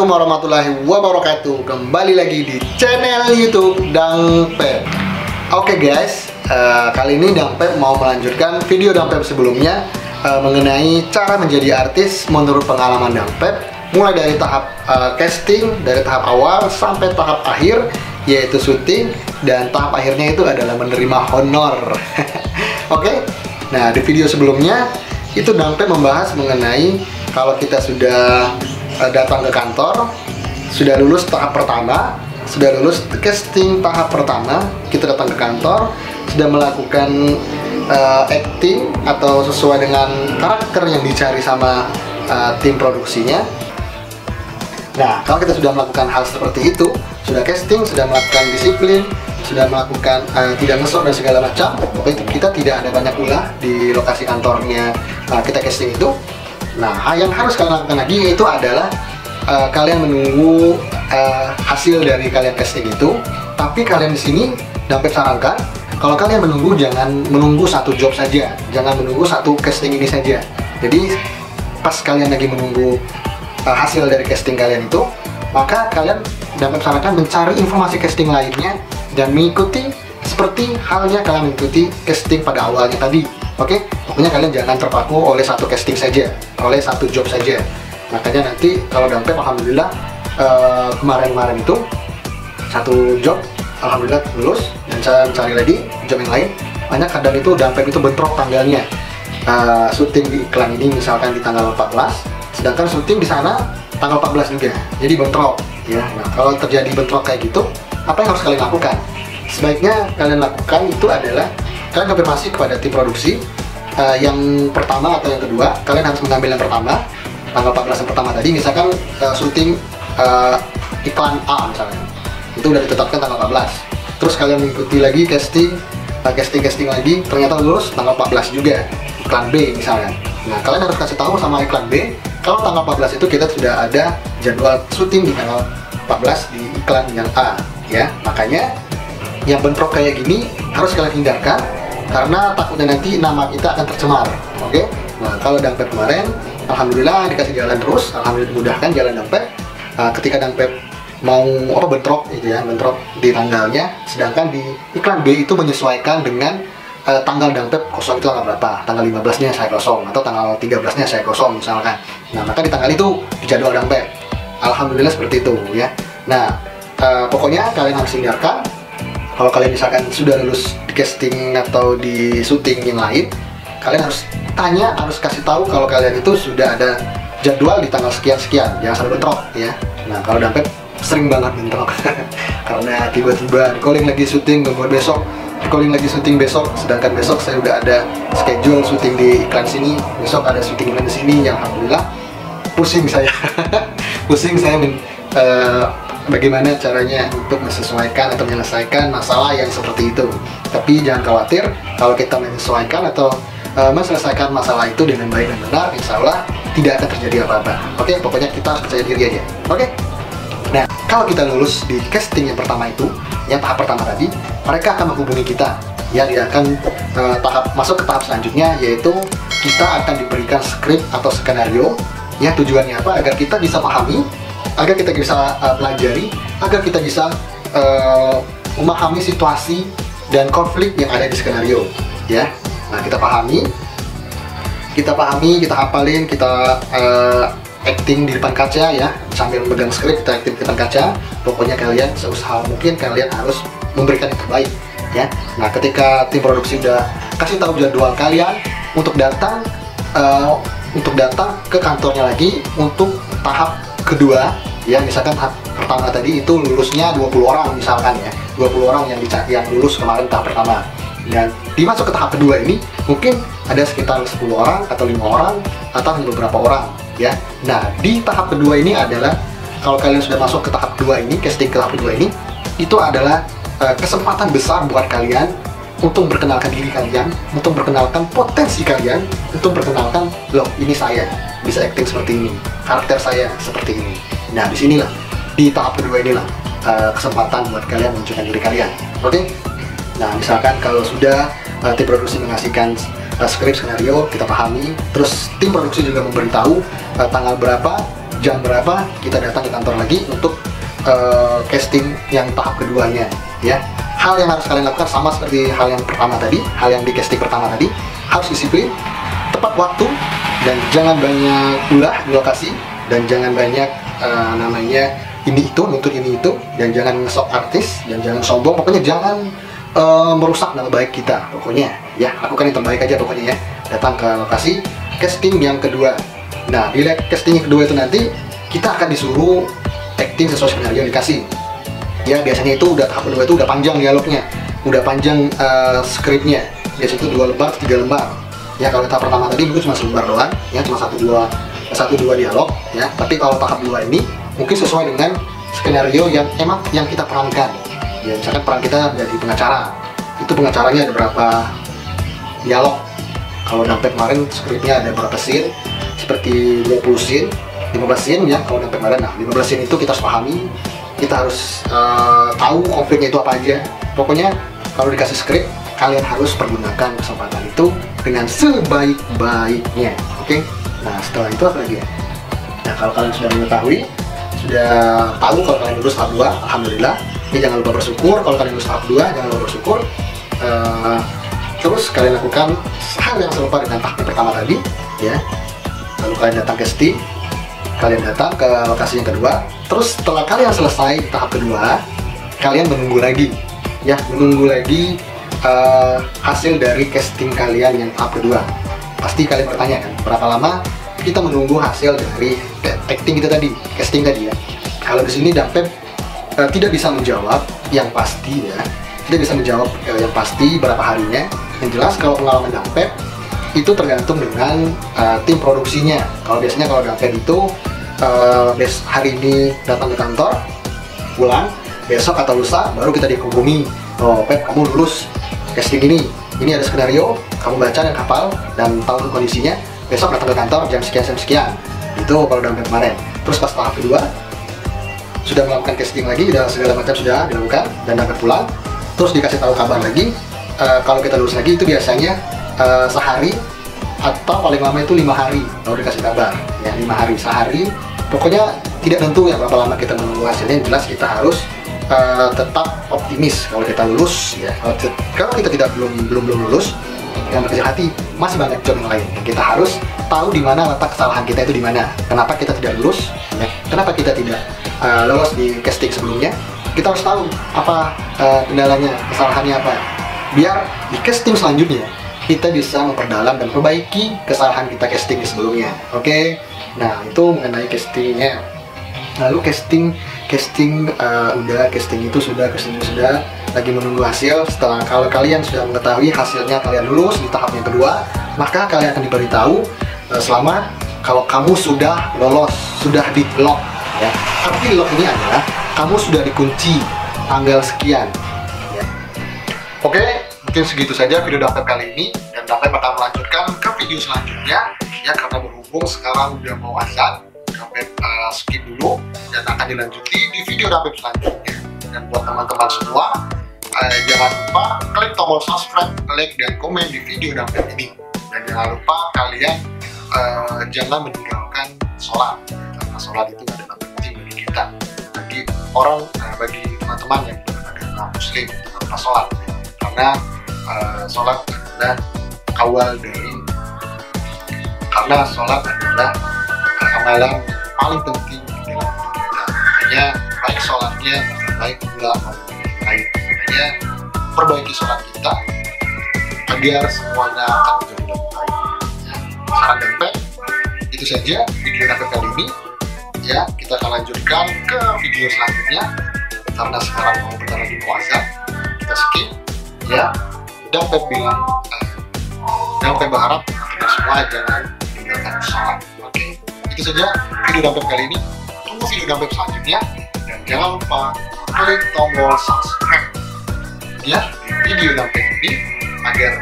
Assalamualaikum warahmatullahi wabarakatuh. Kembali lagi di channel YouTube Dangpep. Oke guys, kali ini Dangpep mau melanjutkan video Dangpep sebelumnya mengenai cara menjadi artis menurut pengalaman Dangpep, mulai dari tahap casting, dari tahap awal sampai tahap akhir, yaitu syuting, dan tahap akhirnya itu adalah menerima honor. Oke, nah di video sebelumnya itu Dangpep membahas mengenai kalau kita sudah datang ke kantor, sudah lulus tahap pertama, sudah lulus casting tahap pertama, kita datang ke kantor, sudah melakukan acting atau sesuai dengan karakter yang dicari sama tim produksinya. Nah, kalau kita sudah melakukan hal seperti itu, sudah casting, sudah melakukan disiplin, sudah melakukan tidak ngesok dan segala macam, pokoknya kita tidak ada banyak ulah di lokasi kantornya kita casting itu. Nah, yang harus kalian lakukan lagi itu adalah kalian menunggu hasil dari kalian casting itu. Tapi kalian di sini Dangpep sarankan kalau kalian menunggu, jangan menunggu satu job saja, jangan menunggu satu casting ini saja. Jadi pas kalian lagi menunggu hasil dari casting kalian itu, maka kalian Dangpep sarankan mencari informasi casting lainnya dan mengikuti seperti halnya kalian mengikuti casting pada awalnya tadi. Oke, pokoknya kalian jangan terpaku oleh satu casting saja, oleh satu job saja. Makanya nanti kalau Dangpep alhamdulillah kemarin-kemarin itu satu job alhamdulillah lulus, dan saya mencari lagi job yang lain. Banyak kadang itu Dangpep itu bentrok tanggalnya. Syuting di iklan ini misalkan di tanggal 14, sedangkan syuting di sana tanggal 14 juga. Jadi bentrok ya. Nah, kalau terjadi bentrok kayak gitu, apa yang harus kalian lakukan? Sebaiknya kalian lakukan itu adalah kalian konfirmasi kepada tim produksi yang pertama atau yang kedua. Kalian harus mengambil yang pertama, tanggal 14 yang pertama tadi. Misalkan syuting iklan A misalnya, itu udah ditetapkan tanggal 14. Terus kalian mengikuti lagi casting lagi, ternyata lulus tanggal 14 juga iklan B misalnya. Nah, kalian harus kasih tahu sama iklan B kalau tanggal 14 itu kita sudah ada jadwal syuting di tanggal 14 di iklan yang A ya. Makanya yang bentrok kayak gini harus kalian hindarkan, karena takutnya nanti nama kita akan tercemar. Oke? Nah, kalau Dangpep kemarin alhamdulillah dikasih jalan terus, alhamdulillah dimudahkan jalan Dangpep. Ketika Dangpep mau bentrok itu ya, bentrok di tanggalnya, sedangkan di iklan B itu menyesuaikan dengan tanggal Dangpep kosong itu tanggal berapa, tanggal 15-nya saya kosong atau tanggal 13-nya saya kosong misalkan. Nah, maka di tanggal itu di jadwal Dangpep. Alhamdulillah seperti itu ya. Nah, pokoknya kalian harus hindarkan. Kalau kalian misalkan sudah lulus di casting atau di syuting yang lain, kalian harus tanya, harus kasih tahu kalau kalian itu sudah ada jadwal di tanggal sekian-sekian, jangan sampai bentrok ya. Nah, kalau Dangpep sering banget bentrok karena tiba-tiba di calling lagi syuting, kemudian besok di calling lagi syuting besok, sedangkan besok saya udah ada schedule syuting di iklan sini, besok ada syuting iklan di sini. Yang alhamdulillah pusing saya pusing saya bagaimana caranya untuk menyesuaikan atau menyelesaikan masalah yang seperti itu. Tapi jangan khawatir, kalau kita menyesuaikan atau menyelesaikan masalah itu dengan baik dan benar, insya Allah tidak akan terjadi apa-apa. Oke, pokoknya kita harus percaya diri aja. Oke? Nah, kalau kita lulus di casting yang pertama itu, yang tahap pertama tadi, mereka akan menghubungi kita. Ya, dia akan masuk ke tahap selanjutnya, yaitu kita akan diberikan skrip atau skenario. Ya, tujuannya apa? Agar kita bisa pahami, agar kita bisa pelajari, agar kita bisa memahami situasi dan konflik yang ada di skenario ya. Nah, kita pahami, kita hafalin, kita acting di depan kaca ya, sambil memegang skrip kita acting di depan kaca. Pokoknya kalian seusaha mungkin kalian harus memberikan yang terbaik ya. Nah, ketika tim produksi udah kasih tahu jadwal kalian untuk datang ke kantornya lagi untuk tahap kedua ya, misalkan tahap pertama tadi itu lulusnya 20 orang misalkan ya, 20 orang yang lulus kemarin tahap pertama. Dan dimasuk ke tahap kedua ini mungkin ada sekitar 10 orang atau 5 orang atau hanya beberapa orang ya. Nah, di tahap kedua ini adalah kalau kalian sudah masuk ke tahap kedua ini, casting ke tahap kedua ini, itu adalah kesempatan besar buat kalian untuk memperkenalkan diri kalian, untuk memperkenalkan potensi kalian, untuk memperkenalkan, loh ini saya bisa acting seperti ini, karakter saya seperti ini. Nah, disinilah, di tahap kedua inilah kesempatan buat kalian menunjukkan diri kalian. Oke? Nah, misalkan kalau sudah tim produksi mengasihkan skrip skenario, kita pahami, terus tim produksi juga memberitahu tanggal berapa jam berapa kita datang ke kantor lagi untuk casting yang tahap keduanya ya. Hal yang harus kalian lakukan sama seperti hal yang pertama tadi, hal yang di casting pertama tadi, harus disiplin, tepat waktu, dan jangan banyak ulah di lokasi, dan jangan banyak namanya ini itu, nuntut ini itu, dan jangan ngesok artis, dan jangan sombong. Pokoknya jangan merusak nama baik kita. Pokoknya ya, lakukan yang terbaik aja pokoknya ya. Datang ke lokasi casting yang kedua. Nah, di casting yang kedua itu nanti kita akan disuruh acting sesuai skenario yang dikasih. Ya, biasanya itu udah tahap kedua itu udah panjang dialognya, udah panjang skripnya. Biasanya itu 2 lembar, 3 lembar. Ya, kalau tahap pertama tadi mungkin cuma selembar doang, ya cuma 1-2 dialog ya. Tapi kalau tahap 2 ini mungkin sesuai dengan skenario yang emang yang kita perankan. Ya, misalkan peran kita jadi pengacara. Itu pengacaranya ada berapa dialog. Kalau sampai kemarin skripnya ada berapa scene, seperti 20 scene, 15 scene ya kalau sampai kemarin. Nah, 15 scene itu kita harus pahami, kita harus tahu konfliknya itu apa aja. Pokoknya kalau dikasih skrip, kalian harus pergunakan kesempatan itu dengan sebaik-baiknya. Oke? Nah, setelah itu apa lagi ya? Nah, kalau kalian sudah mengetahui, sudah tahu kalau kalian lulus tahap 2, alhamdulillah. Ini jangan lupa bersyukur. Kalau kalian lulus tahap 2, jangan lupa bersyukur. Terus kalian lakukan hal yang serupa dengan tahap pertama tadi, ya. Lalu kalian datang ke casting, kalian datang ke lokasi yang kedua. Terus setelah kalian selesai di tahap kedua, kalian menunggu lagi, ya, menunggu lagi hasil dari casting kalian yang tahap kedua. Pasti kalian bertanya kan, berapa lama kita menunggu hasil dari acting kita tadi, casting tadi ya. Kalau di sini Dampep tidak bisa menjawab yang pasti ya, tidak bisa menjawab yang pasti berapa harinya. Yang jelas kalau pengalaman Dampep itu tergantung dengan tim produksinya. Kalau biasanya kalau Dampep itu hari ini datang ke kantor, pulang, besok atau lusa baru kita dihubungi, oh Pep kamu lulus casting ini ada skenario, kamu baca dan hafal dan tahu kondisinya, besok datang ke kantor jam sekian. Itu kalau Dampep kemarin. Terus pas tahap kedua sudah melakukan casting lagi, dan segala macam sudah dilakukan dan Dampep pulang, terus dikasih tahu kabar lagi. Kalau kita lulus lagi itu biasanya sehari atau paling lama itu 5 hari baru dikasih kabar ya, 5 hari, sehari. Pokoknya tidak tentu ya berapa lama kita menunggu hasilnya. Yang jelas kita harus tetap optimis kalau kita lulus ya. Kalau kita belum lulus, yang berkecil hati, masih banyak job yang lain. Kita harus tahu di mana letak kesalahan kita itu di mana. Kenapa kita tidak lulus? Ya. Kenapa kita tidak lolos di casting sebelumnya? Kita harus tahu apa kendalanya, kesalahannya apa. Biar di casting selanjutnya kita bisa memperdalam dan perbaiki kesalahan kita casting sebelumnya. Oke? Nah, itu mengenai castingnya. Lalu casting itu sudah lagi menunggu hasil. Setelah kalau kalian sudah mengetahui hasilnya, kalian lulus di tahap yang kedua, maka kalian akan diberitahu selamat kalau kamu sudah lolos, sudah di lock ya. Arti lock ini adalah kamu sudah dikunci tanggal sekian ya. Oke, mungkin segitu saja video Dampep kali ini, dan Dampep akan melanjutkan ke video selanjutnya ya, karena berhubung sekarang udah mau azan. Dampep skip dulu dan akan dilanjuti di video Dampep selanjutnya. Dan buat teman-teman semua, jangan lupa klik tombol subscribe, like, dan komen di video Dampep ini. Dan jangan lupa kalian jangan meninggalkan sholat, karena sholat itu adalah penting bagi kita, bagi teman-teman yang beragama muslim, jangan lupa sholat, karena sholat adalah awal dari, karena sholat adalah amalan paling penting dalam hidup kita. Makanya baik sholatnya, baik pula lain. Makanya perbaiki sholat kita agar semuanya akan menjadi lebih baik. Saran Dampep, itu saja video Dampep kali ini. Ya, kita akan lanjutkan ke video selanjutnya. Karena sekarang mau bentar lagi puasa, kita skip. Ya, Dampep bilang, Dampep berharap kita semua jangan meninggalkan sholat. Oke, itu saja video Dampep kali ini. Tunggu video Dampep selanjutnya, dan jangan lupa klik tombol subscribe ya di video Dampep ini agar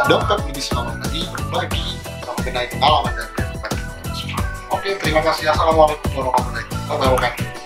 Dampep lebih semangat lagi berbagi mengenai pengalaman Dampep bagi kita semua. Oke, terima kasih. Assalamualaikum warahmatullahi wabarakatuh.